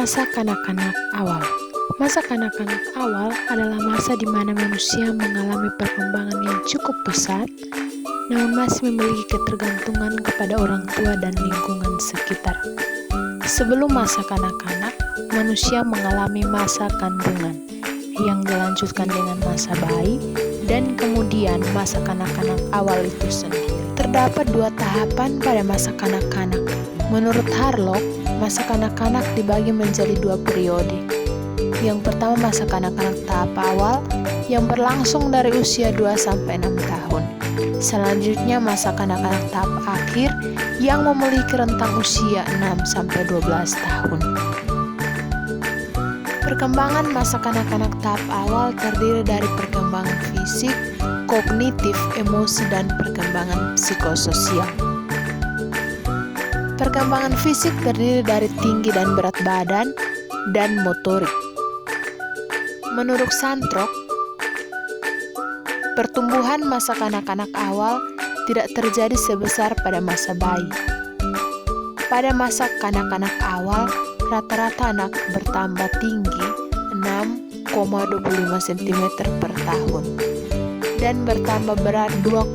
Masa kanak-kanak awal. Masa kanak-kanak awal adalah masa di mana manusia mengalami perkembangan yang cukup pesat, namun masih memiliki ketergantungan kepada orang tua dan lingkungan sekitar. Sebelum masa kanak-kanak, manusia mengalami masa kandungan, yang dilanjutkan dengan masa bayi, dan kemudian masa kanak-kanak awal itu sendiri. Terdapat dua tahapan pada masa kanak-kanak. Menurut Harlock, masa kanak-kanak dibagi menjadi dua periode. Yang pertama masa kanak-kanak tahap awal yang berlangsung dari usia 2-6 tahun. Selanjutnya masa kanak-kanak tahap akhir yang memiliki rentang usia 6-12 tahun. Perkembangan masa kanak-kanak tahap awal terdiri dari perkembangan fisik, kognitif, emosi, dan perkembangan psikososial. Perkembangan fisik terdiri dari tinggi dan berat badan dan motorik. Menurut Santrok, pertumbuhan masa kanak-kanak awal tidak terjadi sebesar pada masa bayi. Pada masa kanak-kanak awal, rata-rata anak bertambah tinggi 6,25 cm per tahun dan bertambah berat 2,5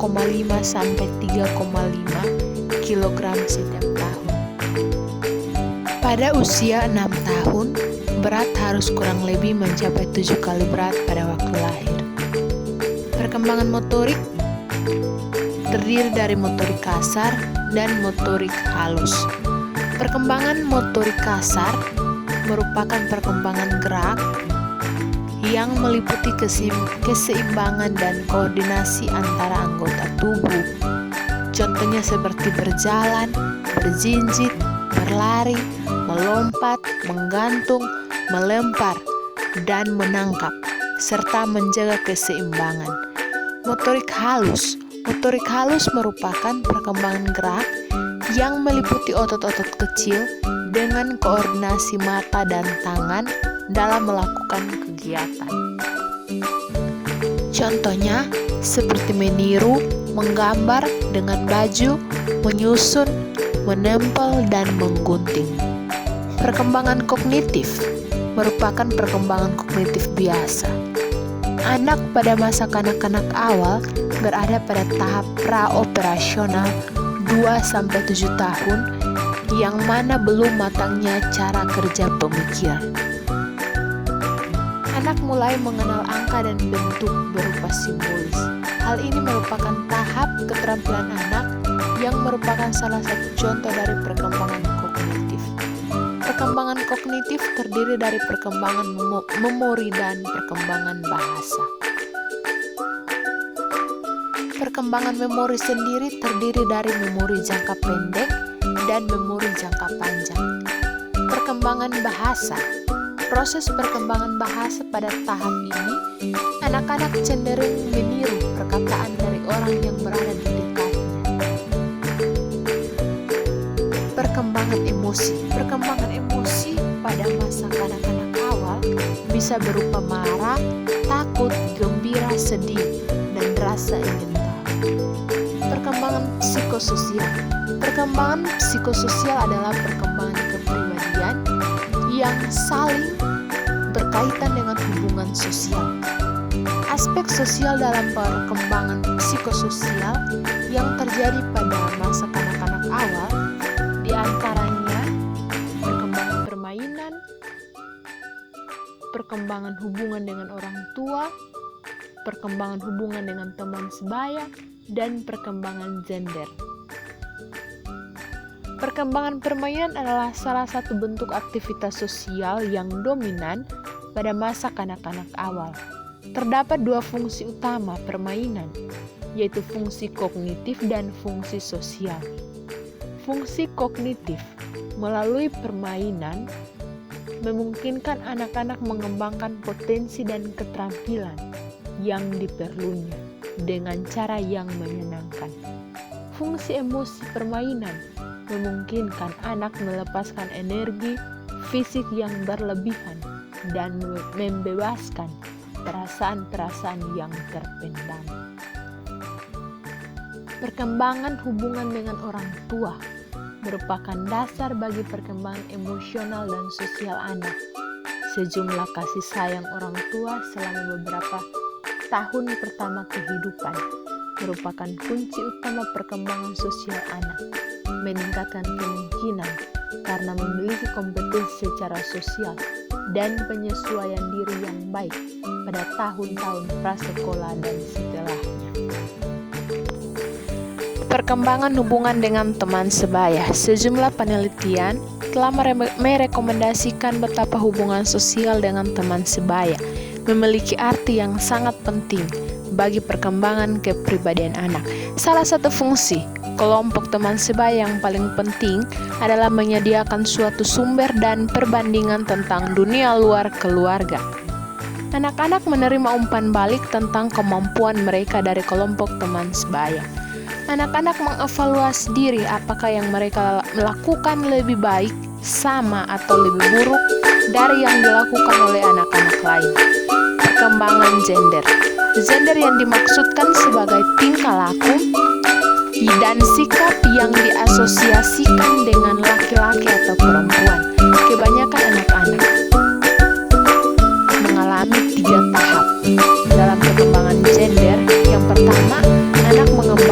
sampai 3,5 kg setiap tahun. Pada usia 6 tahun, berat harus kurang lebih mencapai 7 kali berat pada waktu lahir. Perkembangan motorik terdiri dari motorik kasar dan motorik halus. Perkembangan motorik kasar merupakan perkembangan gerak yang meliputi keseimbangan dan koordinasi antara anggota tubuh. Contohnya seperti berjalan, berjinjit, berlari, melompat, menggantung, melempar, dan menangkap, serta menjaga keseimbangan. Motorik halus. Motorik halus merupakan perkembangan gerak yang meliputi otot-otot kecil dengan koordinasi mata dan tangan dalam melakukan kegiatan. Contohnya seperti meniru, menggambar dengan baju, menyusun, menempel, dan menggunting. Perkembangan kognitif merupakan perkembangan kognitif biasa. Anak pada masa kanak-kanak awal berada pada tahap praoperasional 2-7 tahun yang mana belum matangnya cara kerja pemikiran. Anak mulai mengenal angka dan bentuk berupa simbolis. Hal ini merupakan tahap keterampilan anak yang merupakan salah satu contoh dari perkembangan kognitif. Perkembangan kognitif terdiri dari perkembangan memori dan perkembangan bahasa. Perkembangan memori sendiri terdiri dari memori jangka pendek dan memori jangka panjang. Perkembangan bahasa. Proses perkembangan bahasa pada tahap ini, anak-anak cenderung meniru perkataan dari orang yang berada di dekatnya. Perkembangan emosi. Perkembangan emosi pada masa kanak-kanak awal bisa berupa marah, takut, gembira, sedih, dan rasa ingin tahu. Perkembangan psikososial. Perkembangan psikososial adalah perkembangan kepribadian yang saling berkaitan dengan hubungan sosial. Aspek sosial dalam perkembangan psikososial yang terjadi pada masa kanak-kanak awal diantaranya perkembangan permainan, perkembangan hubungan dengan orang tua, perkembangan hubungan dengan teman sebaya, dan perkembangan gender. Perkembangan permainan adalah salah satu bentuk aktivitas sosial yang dominan pada masa kanak-kanak awal. Terdapat dua fungsi utama permainan, yaitu fungsi kognitif dan fungsi sosial. Fungsi kognitif melalui permainan memungkinkan anak-anak mengembangkan potensi dan keterampilan yang diperlunya dengan cara yang menyenangkan. Fungsi emosi permainan memungkinkan anak melepaskan energi fisik yang berlebihan dan membebaskan perasaan-perasaan yang terpendam. Perkembangan hubungan dengan orang tua. merupakan dasar bagi perkembangan emosional dan sosial anak. Sejumlah kasih sayang orang tua selama beberapa tahun pertama kehidupan merupakan kunci utama perkembangan sosial anak, meningkatkan kemungkinan karena memiliki kompetensi secara sosial dan penyesuaian diri yang baik pada tahun-tahun prasekolah dan setelahnya. Perkembangan hubungan dengan teman sebaya. Sejumlah penelitian telah merekomendasikan betapa hubungan sosial dengan teman sebaya memiliki arti yang sangat penting bagi perkembangan kepribadian anak. Salah satu fungsi kelompok teman sebaya yang paling penting adalah menyediakan suatu sumber dan perbandingan tentang dunia luar keluarga. Anak-anak menerima umpan balik tentang kemampuan mereka dari kelompok teman sebaya. Anak-anak mengevaluasi diri apakah yang mereka melakukan lebih baik, sama, atau lebih buruk dari yang dilakukan oleh anak-anak lain. Perkembangan gender. Gender yang dimaksudkan sebagai tingkah laku dan sikap yang diasosiasikan dengan laki-laki atau perempuan. Kebanyakan anak-anak mengalami 3 tahap dalam perkembangan gender. Yang pertama, anak mengembangkan